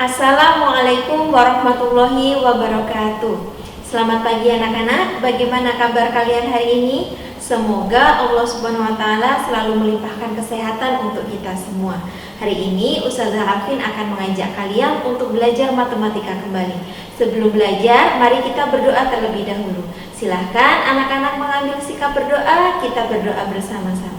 Assalamualaikum warahmatullahi wabarakatuh. Selamat pagi anak-anak, bagaimana kabar kalian hari ini? Semoga Allah Subhanahu wa Ta'ala selalu melimpahkan kesehatan untuk kita semua. Hari ini Ustazah Alvin akan mengajak kalian untuk belajar matematika kembali. Sebelum belajar, mari kita berdoa terlebih dahulu. Silahkan anak-anak mengambil sikap berdoa, kita berdoa bersama-sama.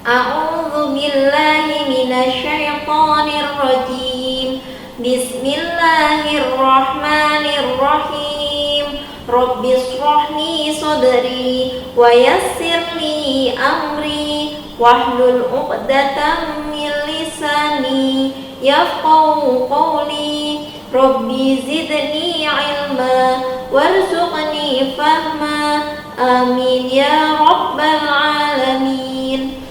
A'udzu billahi minasyaitonir rajim. Bismillahirrahmanirrahim. Rabbis shrahli sadri wa yassirli amri wahlul 'uqdatam min lisani yafqahu qawli. Rabbi zidni ilma warzuqni fahma. Amin ya rabbal alamin.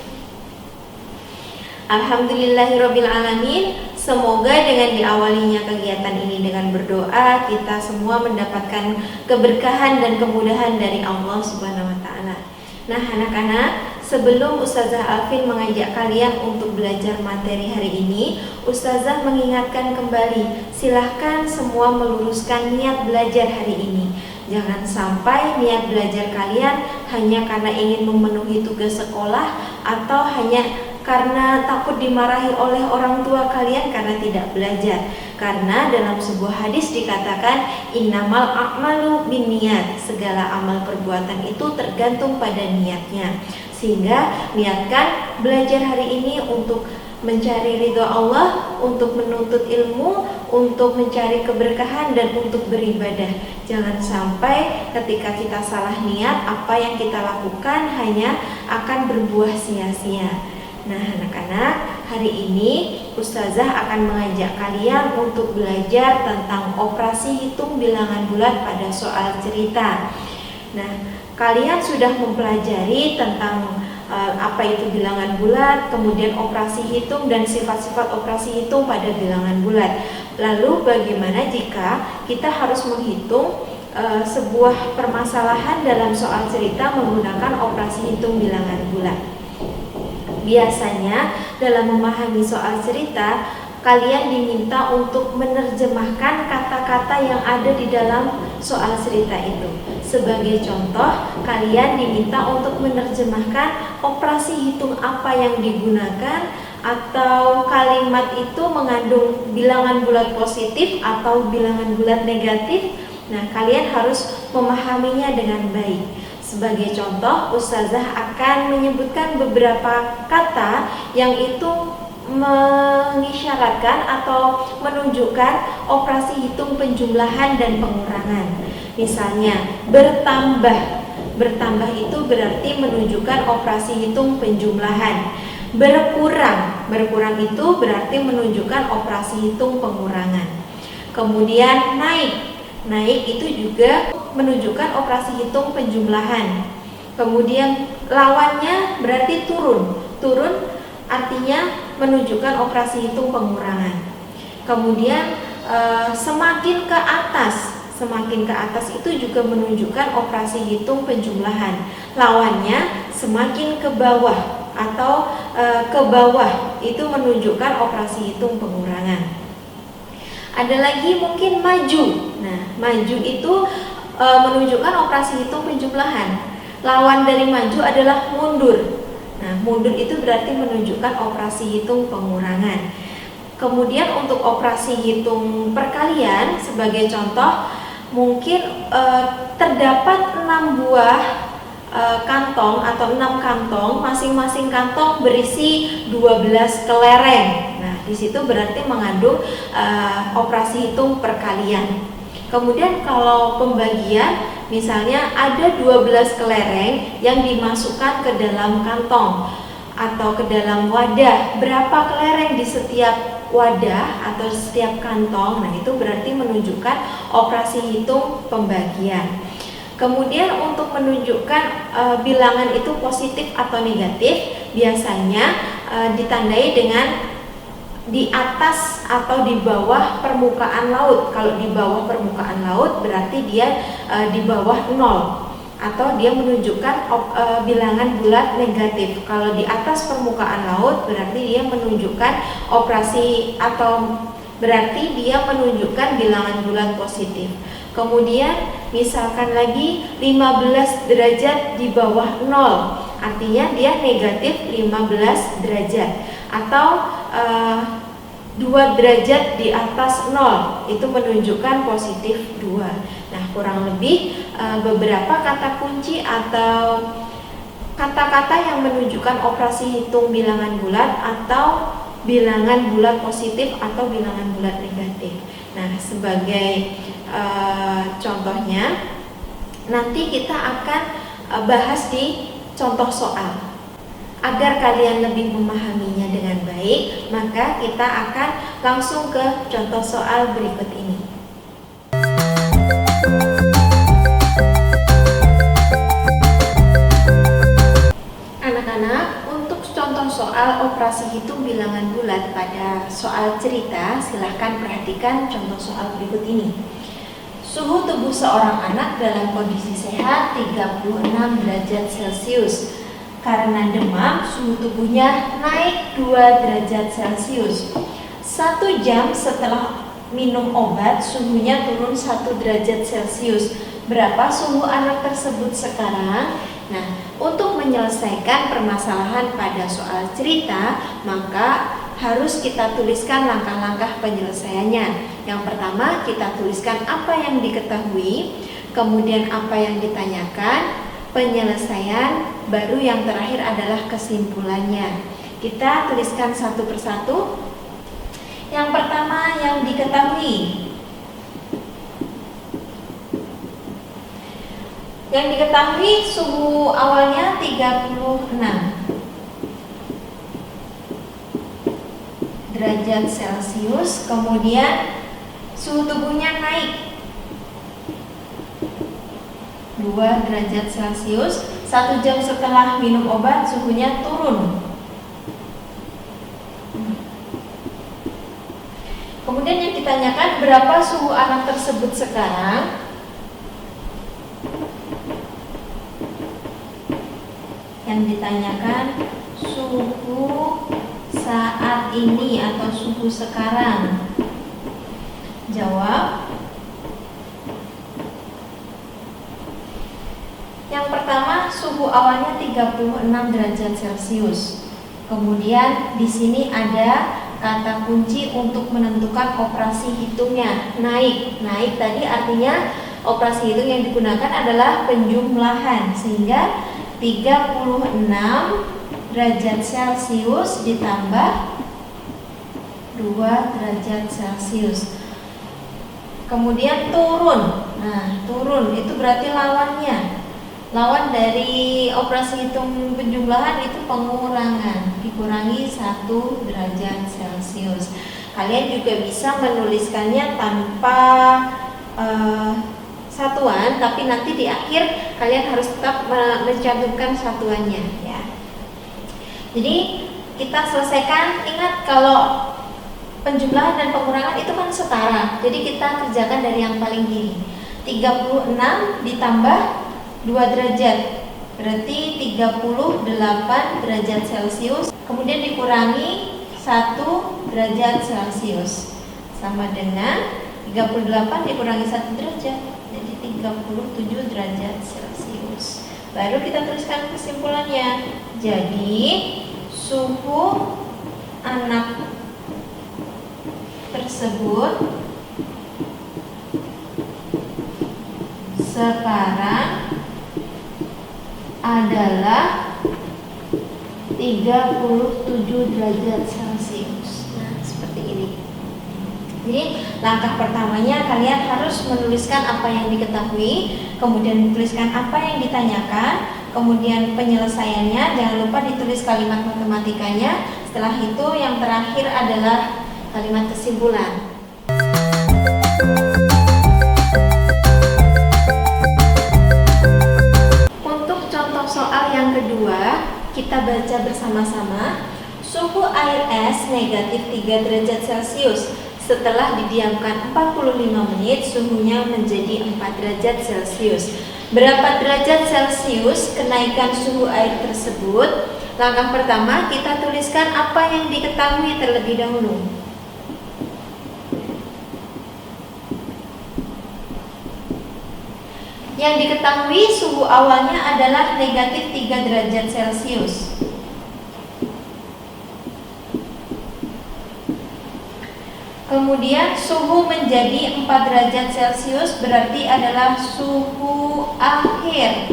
Alhamdulillahirrabbilalamin. Semoga dengan diawalinya kegiatan ini dengan berdoa, kita semua mendapatkan keberkahan dan kemudahan dari Allah Subhanahu wa Ta'ala. Nah anak-anak, sebelum Ustazah Alvin mengajak kalian untuk belajar materi hari ini, Ustazah mengingatkan kembali, silahkan semua meluruskan niat belajar hari ini. Jangan sampai niat belajar kalian hanya karena ingin memenuhi tugas sekolah atau hanya karena takut dimarahi oleh orang tua kalian karena tidak belajar. Karena dalam sebuah hadis dikatakan innamal a'malu binniyat, segala amal perbuatan itu tergantung pada niatnya. Sehingga niatkan belajar hari ini untuk mencari ridho Allah, untuk menuntut ilmu, untuk mencari keberkahan dan untuk beribadah. Jangan sampai ketika kita salah niat, apa yang kita lakukan hanya akan berbuah sia-sia. Nah anak-anak, hari ini Ustazah akan mengajak kalian untuk belajar tentang operasi hitung bilangan bulat pada soal cerita. Nah, kalian sudah mempelajari tentang apa itu bilangan bulat, kemudian operasi hitung dan sifat-sifat operasi hitung pada bilangan bulat. Lalu bagaimana jika kita harus menghitung sebuah permasalahan dalam soal cerita menggunakan operasi hitung bilangan bulat? Biasanya dalam memahami soal cerita, kalian diminta untuk menerjemahkan kata-kata yang ada di dalam soal cerita itu. Sebagai contoh, kalian diminta untuk menerjemahkan operasi hitung apa yang digunakan, atau kalimat itu mengandung bilangan bulat positif atau bilangan bulat negatif. Nah, kalian harus memahaminya dengan baik. Sebagai contoh, Ustazah akan menyebutkan beberapa kata yang itu mengisyaratkan atau menunjukkan operasi hitung penjumlahan dan pengurangan. Misalnya, bertambah. Bertambah itu berarti menunjukkan operasi hitung penjumlahan. Berkurang. Berkurang itu berarti menunjukkan operasi hitung pengurangan. Kemudian naik. Naik itu juga menunjukkan operasi hitung penjumlahan. Kemudian lawannya berarti turun. Turun artinya menunjukkan operasi hitung pengurangan. Kemudian semakin ke atas. Semakin ke atas itu juga menunjukkan operasi hitung penjumlahan. Lawannya semakin ke bawah atau ke bawah itu menunjukkan operasi hitung pengurangan. Ada lagi mungkin maju. Nah, maju itu menunjukkan operasi hitung penjumlahan. Lawan dari maju adalah mundur. Nah, mundur itu berarti menunjukkan operasi hitung pengurangan. Kemudian untuk operasi hitung perkalian, sebagai contoh, mungkin terdapat 6 buah kantong atau 6 kantong, masing-masing kantong berisi 12 kelereng. Nah, di situ berarti mengandung operasi hitung perkalian. Kemudian kalau pembagian, misalnya ada 12 kelereng yang dimasukkan ke dalam kantong atau ke dalam wadah. Berapa kelereng di setiap wadah atau setiap kantong? Nah, itu berarti menunjukkan operasi hitung pembagian. Kemudian untuk menunjukkan bilangan itu positif atau negatif, biasanya ditandai dengan di atas atau di bawah permukaan laut. Kalau di bawah permukaan laut berarti dia di bawah 0. atau dia menunjukkan bilangan bulat negatif. Kalau di atas permukaan laut berarti dia menunjukkan operasi atau berarti dia menunjukkan bilangan bulat positif. Kemudian misalkan lagi 15 derajat di bawah 0, artinya dia negatif 15 derajat. Atau 2 derajat di atas 0, itu menunjukkan positif 2. Nah, kurang lebih beberapa kata kunci atau kata-kata yang menunjukkan operasi hitung bilangan bulat atau bilangan bulat positif atau bilangan bulat negatif. Nah, sebagai contohnya nanti kita akan bahas di contoh soal. Agar kalian lebih memahaminya dengan baik, maka kita akan langsung ke contoh soal berikut ini. Anak-anak, untuk contoh soal operasi hitung bilangan bulat pada soal cerita, silahkan perhatikan contoh soal berikut ini. Suhu tubuh seorang anak dalam kondisi sehat 36 derajat Celcius. Karena demam, suhu tubuhnya naik 2 derajat Celcius. 1 jam setelah minum obat, suhunya turun 1 derajat Celcius. Berapa suhu anak tersebut sekarang? Nah, untuk menyelesaikan permasalahan pada soal cerita, maka harus kita tuliskan langkah-langkah penyelesaiannya. Yang pertama, kita tuliskan apa yang diketahui, kemudian apa yang ditanyakan, penyelesaian, baru yang terakhir adalah kesimpulannya. Kita tuliskan satu persatu. Yang pertama, yang diketahui. Yang diketahui suhu awalnya 36 derajat Celcius, kemudian suhu tubuhnya naik 2 derajat Celcius. 1 jam setelah minum obat, suhunya turun. Kemudian yang ditanyakan, berapa suhu anak tersebut sekarang? Yang ditanyakan suhu saat ini atau suhu sekarang. Jawab. Yang pertama, suhu awalnya 36 derajat Celcius. Kemudian di sini ada kata kunci untuk menentukan operasi hitungnya. Naik. Naik tadi artinya operasi hitung yang digunakan adalah penjumlahan, sehingga 36 derajat Celcius ditambah 2 derajat Celcius. Kemudian turun. Nah, turun itu berarti lawannya. Lawan dari operasi hitung penjumlahan itu pengurangan, dikurangi 1 derajat Celcius. Kalian juga bisa menuliskannya tanpa satuan, tapi nanti di akhir kalian harus tetap mencantumkan satuannya ya. Jadi kita selesaikan, ingat kalau penjumlahan dan pengurangan itu kan setara. Jadi kita kerjakan dari yang paling kiri. 36 ditambah 2 derajat, berarti 38 derajat Celcius. Kemudian dikurangi 1 derajat Celcius, sama dengan 38 dikurangi 1 derajat, jadi 37 derajat Celcius. Baru kita tuliskan kesimpulannya. Jadi suhu anak tersebut sekarang adalah 37 derajat Celcius. Nah, seperti ini. Jadi langkah pertamanya kalian harus menuliskan apa yang diketahui, kemudian tuliskan apa yang ditanyakan, kemudian penyelesaiannya, jangan lupa ditulis kalimat matematikanya. Setelah itu yang terakhir adalah kalimat kesimpulan. Soal yang kedua, kita baca bersama-sama. Suhu air es negatif 3 derajat Celcius. Setelah didiamkan 45 menit, suhunya menjadi 4 derajat Celcius. Berapa derajat Celcius kenaikan suhu air tersebut? Langkah pertama, kita tuliskan apa yang diketahui terlebih dahulu. Yang diketahui suhu awalnya adalah negatif 3 derajat Celcius. Kemudian suhu menjadi 4 derajat Celcius berarti adalah suhu akhir.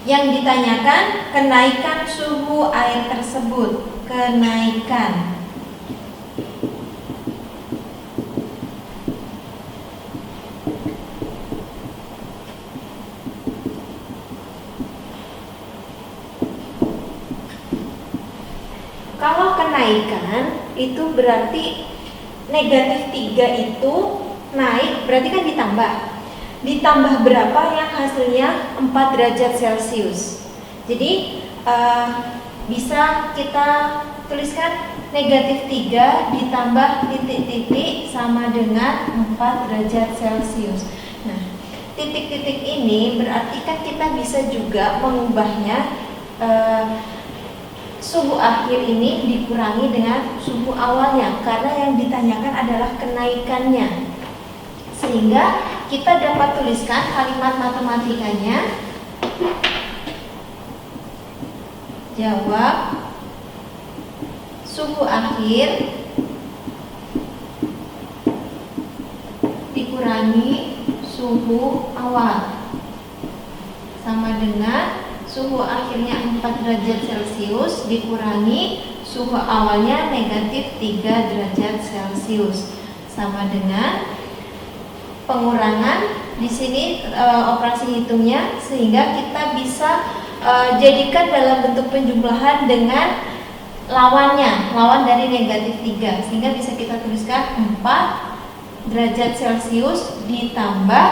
Yang ditanyakan kenaikan suhu air tersebut. Kenaikan. Kalau kenaikan itu berarti negatif 3 itu naik, berarti kan ditambah. Ditambah berapa yang hasilnya 4 derajat Celcius. Jadi bisa kita tuliskan negatif 3 ditambah titik-titik sama dengan 4 derajat Celcius. Nah, titik-titik ini berarti kan kita bisa juga mengubahnya, suhu akhir ini dikurangi dengan suhu awalnya, karena yang ditanyakan adalah kenaikannya. Sehingga kita dapat tuliskan kalimat matematikanya. Jawab suhu akhir dikurangi suhu awal sama dengan suhu akhirnya 4 derajat Celcius dikurangi suhu awalnya negatif 3 derajat Celcius sama dengan pengurangan di sini operasi hitungnya, sehingga kita bisa jadikan dalam bentuk penjumlahan dengan lawan dari negatif 3, sehingga bisa kita tuliskan 4 derajat Celcius ditambah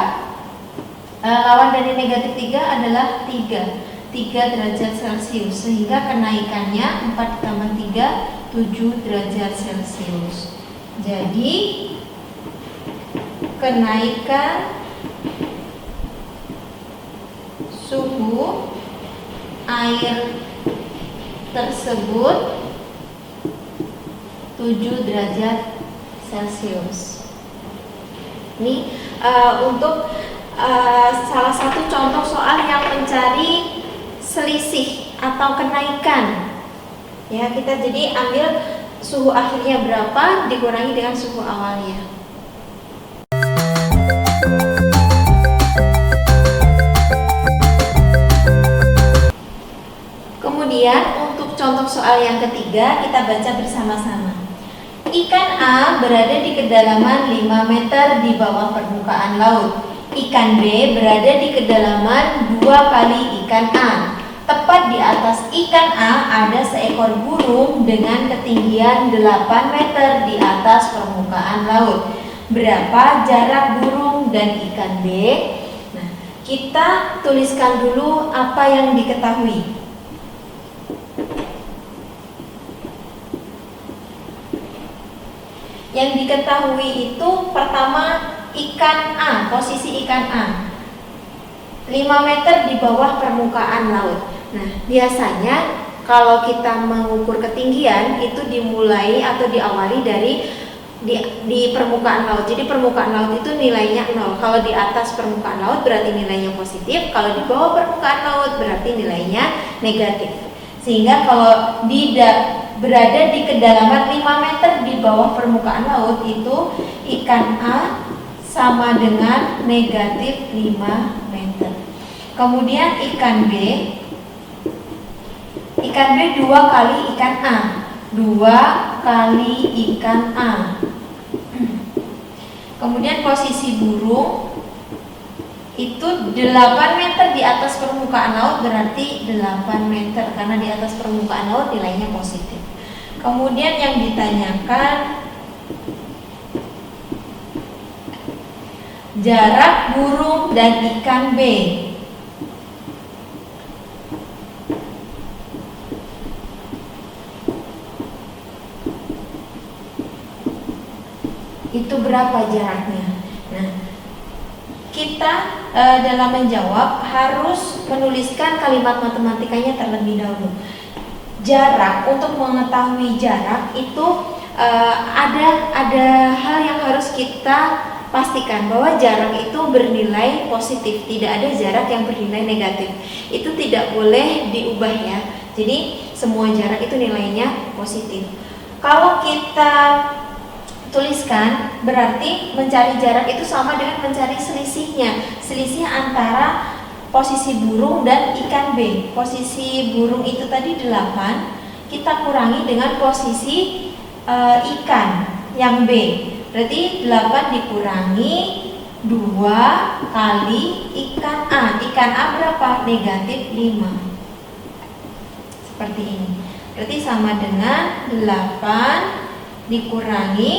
lawan dari negatif 3 adalah 3 derajat Celcius, sehingga kenaikannya 4 ditambah 3 7 derajat Celcius. Jadi kenaikan suhu air tersebut 7 derajat Celcius. Ini untuk salah satu contoh soal yang mencari selisih atau kenaikan. Ya, kita jadi ambil suhu akhirnya berapa dikurangi dengan suhu awalnya. Kemudian untuk contoh soal yang ketiga kita baca bersama-sama. Ikan A berada di kedalaman 5 meter di bawah permukaan laut. Ikan B berada di kedalaman 2 kali ikan A. Tepat di atas ikan A ada seekor burung dengan ketinggian 8 meter di atas permukaan laut. Berapa jarak burung dan ikan B? Nah, kita tuliskan dulu apa yang diketahui. Yang diketahui itu pertama ikan A, posisi ikan A 5 meter di bawah permukaan laut. Nah, biasanya kalau kita mengukur ketinggian itu dimulai atau diawali dari di permukaan laut. Jadi permukaan laut itu nilainya 0. Kalau di atas permukaan laut berarti nilainya positif, kalau di bawah permukaan laut berarti nilainya negatif. Sehingga kalau berada di kedalaman 5 meter di bawah permukaan laut itu ikan A sama dengan negatif 5 meter. Kemudian ikan B 2 kali ikan A, 2 kali ikan A. Kemudian posisi burung itu 8 meter di atas permukaan laut berarti 8 meter karena di atas permukaan laut nilainya positif. Kemudian yang ditanyakan jarak burung dan ikan B. Itu berapa jaraknya? Nah, kita dalam menjawab harus menuliskan kalimat matematikanya terlebih dahulu. Jarak, untuk mengetahui jarak itu ada hal yang harus kita pastikan, bahwa jarak itu bernilai positif, tidak ada jarak yang bernilai negatif. Itu tidak boleh diubah ya. Jadi semua jarak itu nilainya positif. Kalau kita tuliskan, berarti mencari jarak itu sama dengan mencari selisihnya. Selisih antara posisi burung dan ikan B. Posisi burung itu tadi 8, kita kurangi dengan posisi ikan yang B. Berarti 8 dikurangi 2 kali ikan A. Ikan A berapa? Negatif 5. Seperti ini. Berarti sama dengan 8 dikurangi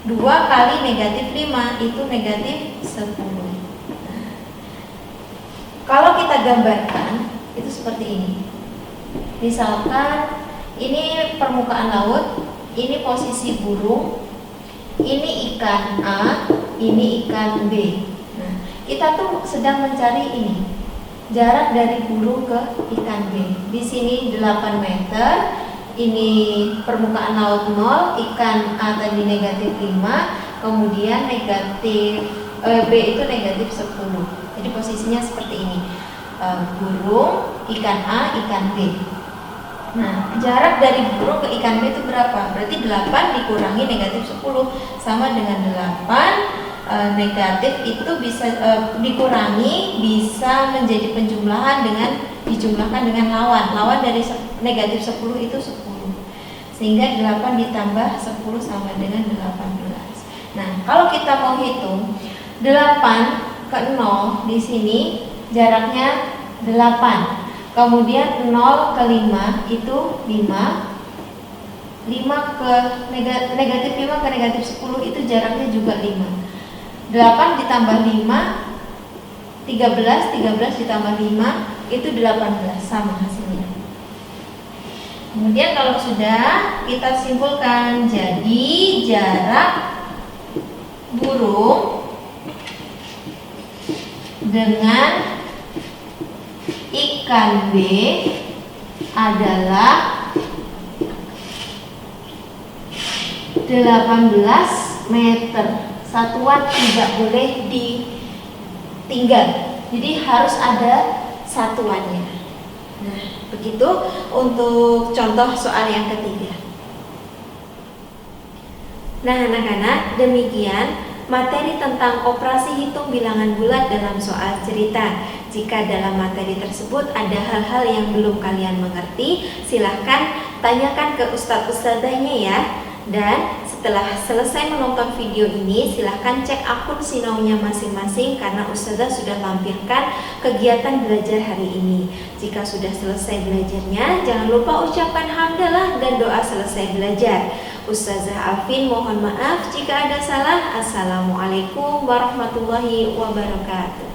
2 kali negatif 5, itu negatif 10. Kalau kita gambarkan, itu seperti ini. Misalkan ini permukaan laut, ini posisi burung, ini ikan A, ini ikan B. Nah, kita tuh sedang mencari ini, jarak dari burung ke ikan B. Di sini 8 meter, ini permukaan laut 0, ikan A tadi negatif 5, kemudian negatif B itu negatif 10. Jadi posisinya seperti ini, burung, ikan A, ikan B. Nah, jarak dari burung ke ikan B itu berapa? Berarti 8 dikurangi negatif 10 sama dengan 8. Negatif itu bisa dikurangi, bisa menjadi penjumlahan dengan dijumlahkan dengan lawan. Lawan dari negatif 10 itu 10. Sehingga 8 ditambah 10 sama dengan 18. Nah, kalau kita mau hitung 8 ke 0 di sini jaraknya 8. Kemudian 0 ke 5 itu 5. 5 ke negatif 5 ke negatif 10 itu jaraknya juga 5. 8 ditambah 5 13 ditambah 5 itu 18, sama hasilnya. Kemudian kalau sudah, kita simpulkan. Jadi jarak burung dengan ikan B adalah 18 meter. Satuan tidak boleh ditinggal, jadi harus ada satuannya. Nah, begitu untuk contoh soal yang ketiga. Nah, anak-anak, demikian materi tentang operasi hitung bilangan bulat dalam soal cerita. Jika dalam materi tersebut ada hal-hal yang belum kalian mengerti, silahkan tanyakan ke ustadz-ustadzahnya ya. Dan setelah selesai menonton video ini, silahkan cek akun sinaunya masing-masing karena ustazah sudah lampirkan kegiatan belajar hari ini. Jika sudah selesai belajarnya, jangan lupa ucapkan hamdalah dan doa selesai belajar. Ustazah Alvin mohon maaf jika ada salah. Assalamualaikum warahmatullahi wabarakatuh.